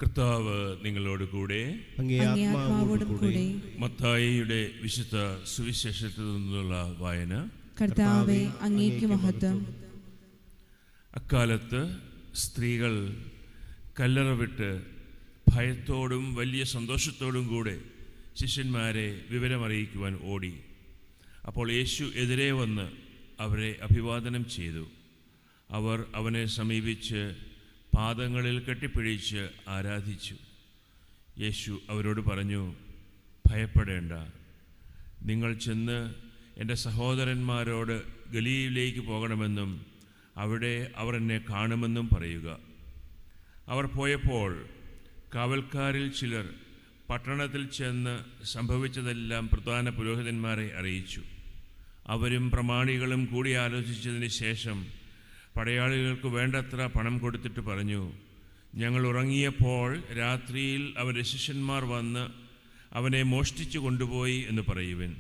കർത്താവ് നിങ്ങളോട് കൂടെ. അങ്ങേ ആത്മാവോടും കൂടെ. മത്തായിയുടെ വിശുദ്ധ സുവിശേഷത്തിൽ നിന്നുള്ള വായന. കർത്താവേ, അങ്ങേക്ക് മഹത്വം. അക്കാലത്ത് സ്ത്രീകൾ കല്ലറ വിട്ട് ഭയത്തോടും വലിയ സന്തോഷത്തോടും കൂടെ ശിഷ്യന്മാരെ വിവരമറിയിക്കുവാൻ ഓടി. അപ്പോൾ യേശു എതിരെ വന്ന് അവരെ അഭിവാദനം ചെയ്തു. അവർ അവനെ സമീപിച്ച് പാദങ്ങളിൽ കെട്ടിപ്പിടിച്ച് ആരാധിച്ചു. യേശു അവരോട് പറഞ്ഞു, ഭയപ്പെടേണ്ട. നിങ്ങൾ ചെന്ന് എൻ്റെ സഹോദരന്മാരോട് ഗലീലയിലേക്ക് പോകണമെന്നും അവിടെ അവർ എന്നെ കാണുമെന്നും പറയുക. അവർ പോയപ്പോൾ കാവൽക്കാരിൽ ചിലർ പട്ടണത്തിൽ ചെന്ന് സംഭവിച്ചതെല്ലാം പ്രധാന പുരോഹിതന്മാരെ അറിയിച്ചു. അവരും പ്രമാണികളും കൂടി ആലോചിച്ചതിന് ശേഷം പടയാളികൾക്ക് വേണ്ടത്ര പണം കൊടുത്തിട്ട് പറഞ്ഞു, ഞങ്ങൾ ഉറങ്ങിയപ്പോൾ രാത്രിയിൽ അവൻ്റെ ശിഷ്യന്മാർ വന്ന് അവനെ മോഷ്ടിച്ചു കൊണ്ടുപോയി എന്ന് പറയുവിൻ.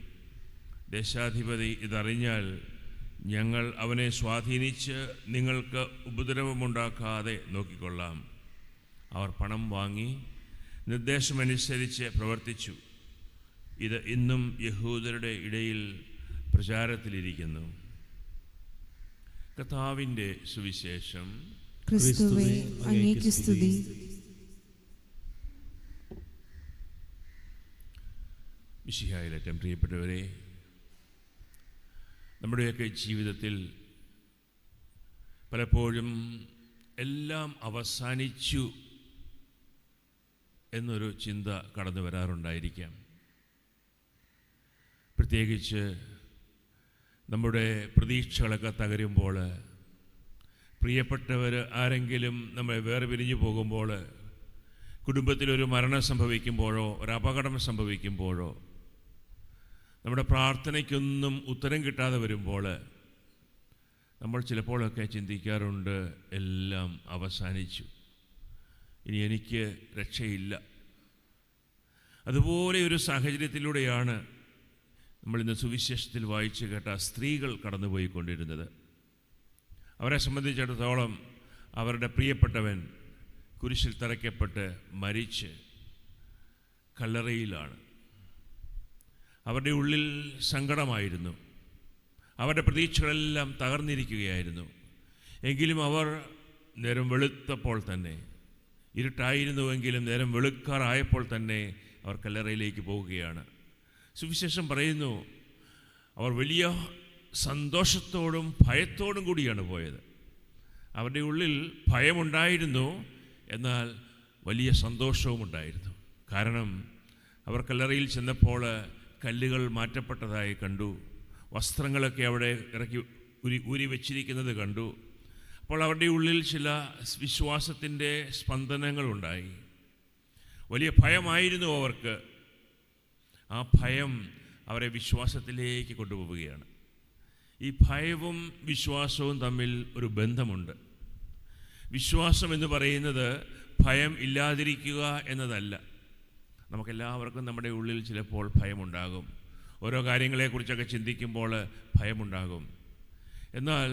ദേശാധിപതി ഇതറിഞ്ഞാൽ ഞങ്ങൾ അവനെ സ്വാധീനിച്ച് നിങ്ങൾക്ക് ഉപദ്രവമുണ്ടാക്കാതെ നോക്കിക്കൊള്ളാം. അവർ പണം വാങ്ങി നിർദ്ദേശമനുസരിച്ച് പ്രവർത്തിച്ചു. ഇത് ഇന്നും യഹൂദരുടെ ഇടയിൽ പ്രചാരത്തിലിരിക്കുന്നു. കർത്താവിൻ്റെ സുവിശേഷം. ക്രിസ്തുവേ, അങ്ങേക്ക് സ്തുതി. മിശിഹായിലേറ്റം പ്രിയപ്പെട്ടവരെ, നമ്മുടെയൊക്കെ ജീവിതത്തിൽ പലപ്പോഴും എല്ലാം അവസാനിച്ചു എന്നൊരു ചിന്ത കടന്നു വരാറുണ്ടായിരിക്കാം. പ്രത്യേകിച്ച് നമ്മുടെ പ്രതീക്ഷകളൊക്കെ തകരുമ്പോൾ, പ്രിയപ്പെട്ടവർ ആരെങ്കിലും നമ്മളെ വേറെ പിരിഞ്ഞു പോകുമ്പോൾ, കുടുംബത്തിലൊരു മരണം സംഭവിക്കുമ്പോഴോ ഒരു അപകടം സംഭവിക്കുമ്പോഴോ, നമ്മുടെ പ്രാർത്ഥനയ്ക്കൊന്നും ഉത്തരം കിട്ടാതെ വരുമ്പോൾ നമ്മൾ ചിലപ്പോഴൊക്കെ ചിന്തിക്കാറുണ്ട്, എല്ലാം അവസാനിച്ചു, ഇനി എനിക്ക് രക്ഷയില്ല. അതുപോലെ ഒരു സാഹചര്യത്തിലൂടെയാണ് നമ്മളിന്ന് സുവിശേഷത്തിൽ വായിച്ചു കേട്ട സ്ത്രീകൾ കടന്നുപോയിക്കൊണ്ടിരുന്നത്. അവരെ സംബന്ധിച്ചിടത്തോളം അവരുടെ പ്രിയപ്പെട്ടവൻ കുരിശിൽ തറയ്ക്കപ്പെട്ട് മരിച്ച് കല്ലറയിലാണ്. അവരുടെ ഉള്ളിൽ സങ്കടമായിരുന്നു. അവരുടെ പ്രതീക്ഷകളെല്ലാം തകർന്നിരിക്കുകയായിരുന്നു. എങ്കിലും അവർ നേരം വെളുത്തപ്പോൾ തന്നെ, ഇരുട്ടായിരുന്നുവെങ്കിലും നേരം വെളുക്കാറായപ്പോൾ തന്നെ അവർ കല്ലറയിലേക്ക് പോവുകയാണ്. സുവിശേഷം പറയുന്നു, അവർ വലിയ സന്തോഷത്തോടും ഭയത്തോടും കൂടിയാണ് പോയത്. അവരുടെ ഉള്ളിൽ ഭയമുണ്ടായിരുന്നു, എന്നാൽ വലിയ സന്തോഷവും ഉണ്ടായിരുന്നു. കാരണം അവർ കല്ലറയിൽ ചെന്നപ്പോൾ കല്ലുകൾ മാറ്റപ്പെട്ടതായി കണ്ടു. വസ്ത്രങ്ങളൊക്കെ അവിടെ ഇറക്കി ഊരി വെച്ചിരിക്കുന്നത് കണ്ടു. അപ്പോൾ അവരുടെ ഉള്ളിൽ ചില വിശ്വാസത്തിൻ്റെ സ്പന്ദനങ്ങളുണ്ടായി. വലിയ ഭയമായിരുന്നു അവർക്ക്. ആ ഭയം അവരെ വിശ്വാസത്തിലേക്ക് കൊണ്ടുപോവുകയാണ്. ഈ ഭയവും വിശ്വാസവും തമ്മിൽ ഒരു ബന്ധമുണ്ട്. വിശ്വാസം എന്ന് പറയുന്നത് ഭയം ഇല്ലാതിരിക്കുക എന്നതല്ല. നമുക്കെല്ലാവർക്കും നമ്മുടെ ഉള്ളിൽ ചിലപ്പോൾ ഭയമുണ്ടാകും. ഓരോ കാര്യങ്ങളെക്കുറിച്ചൊക്കെ ചിന്തിക്കുമ്പോൾ ഭയമുണ്ടാകും. എന്നാൽ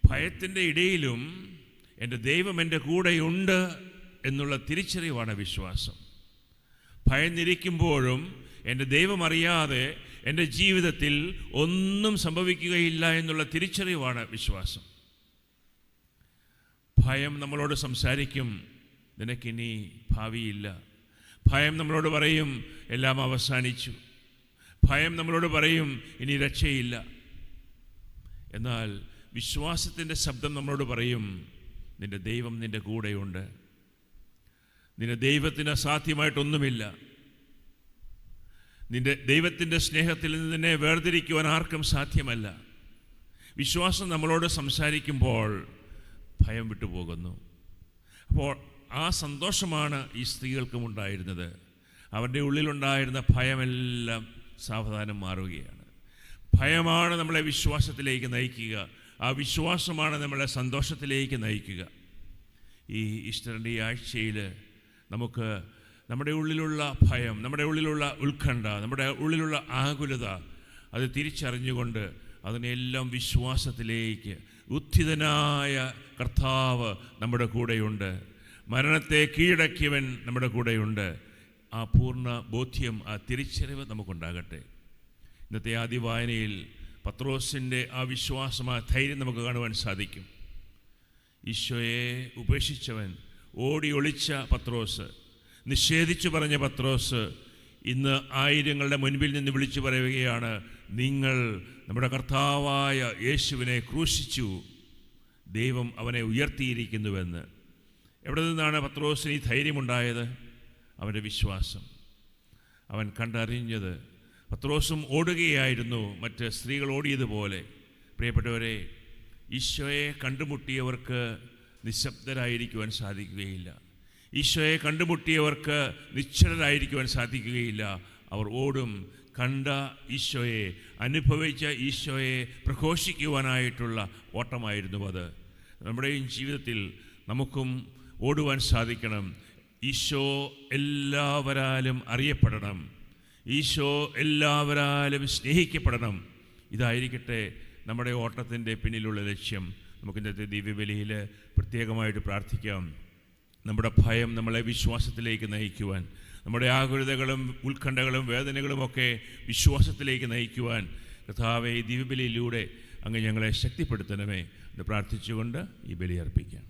ഭയത്തിൻ്റെ ഇടയിലും എൻ്റെ ദൈവം എൻ്റെ കൂടെയുണ്ട് എന്നുള്ള തിരിച്ചറിവാണ് വിശ്വാസം. ഭയന്നിരിക്കുമ്പോഴും എൻ്റെ ദൈവം അറിയാതെ എൻ്റെ ജീവിതത്തിൽ ഒന്നും സംഭവിക്കുകയില്ല എന്നുള്ള തിരിച്ചറിവാണ് വിശ്വാസം. ഭയം നമ്മളോട് സംസാരിക്കും, നിനക്കിനി ഭാവിയില്ല. ഭയം നമ്മളോട് പറയും, എല്ലാം അവസാനിച്ചു. ഭയം നമ്മളോട് പറയും, ഇനി രക്ഷയില്ല. എന്നാൽ വിശ്വാസത്തിൻ്റെ ശബ്ദം നമ്മളോട് പറയും, നിൻ്റെ ദൈവം നിൻ്റെ കൂടെയുണ്ട്. നിന്റെ ദൈവത്തിന് അസാധ്യമായിട്ടൊന്നുമില്ല. നിന്റെ ദൈവത്തിൻ്റെ സ്നേഹത്തിൽ നിന്ന് നിന്നെ വേർതിരിക്കുവാൻ ആർക്കും സാധ്യമല്ല. വിശ്വാസം നമ്മളോട് സംസാരിക്കുമ്പോൾ ഭയം വിട്ടുപോകുന്നു. അപ്പോൾ ആ സന്തോഷമാണ് ഈ സ്ത്രീകൾക്കും ഉണ്ടായിരുന്നത്. അവരുടെ ഉള്ളിലുണ്ടായിരുന്ന ഭയമെല്ലാം സാവധാനം മാറുകയാണ്. ഭയമാണ് നമ്മളെ വിശ്വാസത്തിലേക്ക് നയിക്കുക. ആ വിശ്വാസമാണ് നമ്മളെ സന്തോഷത്തിലേക്ക് നയിക്കുക. ഈ ഈസ്റ്ററിൻ്റെ ഈ ആഴ്ചയിൽ നമുക്ക് നമ്മുടെ ഉള്ളിലുള്ള ഭയം, നമ്മുടെ ഉള്ളിലുള്ള ഉത്കണ്ഠ, നമ്മുടെ ഉള്ളിലുള്ള ആകുലത അത് തിരിച്ചറിഞ്ഞുകൊണ്ട് അതിനെല്ലാം വിശ്വാസത്തിലേക്ക് ഉത്ഥിതനായ കർത്താവ് നമ്മുടെ കൂടെയുണ്ട്. മരണത്തെ കീഴടക്കിയവൻ നമ്മുടെ കൂടെയുണ്ട്. ആ പൂർണ്ണ ബോധ്യം, ആ തിരിച്ചറിവ് നമുക്കുണ്ടാകട്ടെ. ഇന്നത്തെ ആദ്യ വായനയിൽ പത്രോസിൻ്റെ ആ വിശ്വാസം, ആ ധൈര്യം നമുക്ക് കാണുവാൻ സാധിക്കും. ഈശോയെ ഉപേക്ഷിച്ചവൻ, ഓടി ഒളിച്ച പത്രോസ്, നിഷേധിച്ചു പറഞ്ഞ പത്രോസ് ഇന്ന് ആയിരങ്ങളുടെ മുൻപിൽ നിന്ന് വിളിച്ചു പറയുകയാണ്, നിങ്ങൾ നമ്മുടെ കർത്താവായ യേശുവിനെ ക്രൂശിച്ചു, ദൈവം അവനെ ഉയർത്തിയിരിക്കുന്നുവെന്ന്. എവിടെ നിന്നാണ് പത്രോസിന് ഈ ധൈര്യമുണ്ടായത്? അവൻ്റെ വിശ്വാസം. അവൻ കണ്ടറിഞ്ഞത്. പത്രോസും ഓടുകയായിരുന്നു, മറ്റ് സ്ത്രീകൾ ഓടിയതുപോലെ. പ്രിയപ്പെട്ടവരെ, ഈശോയെ കണ്ടുമുട്ടിയവർക്ക് നിശബ്ദരായിരിക്കുവാൻ സാധിക്കുകയില്ല. ഈശോയെ കണ്ടുമുട്ടിയവർക്ക് നിശ്ചലരായിരിക്കുവാൻ സാധിക്കുകയില്ല. അവർ ഓടും. കണ്ട ഈശോയെ, അനുഭവിച്ച ഈശോയെ പ്രഘോഷിക്കുവാനായിട്ടുള്ള ഓട്ടമായിരുന്നു അത്. നമ്മുടെയും ജീവിതത്തിൽ നമുക്കും ഓടുവാൻ സാധിക്കണം. ഈശോ എല്ലാവരാലും അറിയപ്പെടണം. ഈശോ എല്ലാവരാലും സ്നേഹിക്കപ്പെടണം. ഇതായിരിക്കട്ടെ നമ്മുടെ ഓട്ടത്തിൻ്റെ പിന്നിലുള്ള ലക്ഷ്യം. നമുക്ക് ഇന്നത്തെ ദിവ്യബലിയിൽ പ്രത്യേകമായിട്ട് പ്രാർത്ഥിക്കാം. നമ്മുടെ ഭയം നമ്മളെ വിശ്വാസത്തിലേക്ക് നയിക്കുവാൻ, നമ്മുടെ ആകുലതകളും ഉത്കണ്ഠകളും വേദനകളുമൊക്കെ വിശ്വാസത്തിലേക്ക് നയിക്കുവാൻ കർത്താവേ, ഈ ദിവ്യബലിയിലൂടെ അങ്ങ് ഞങ്ങളെ ശക്തിപ്പെടുത്തണമേ എന്ന് പ്രാർത്ഥിച്ചുകൊണ്ട് ഈ ബലി അർപ്പിക്കാം.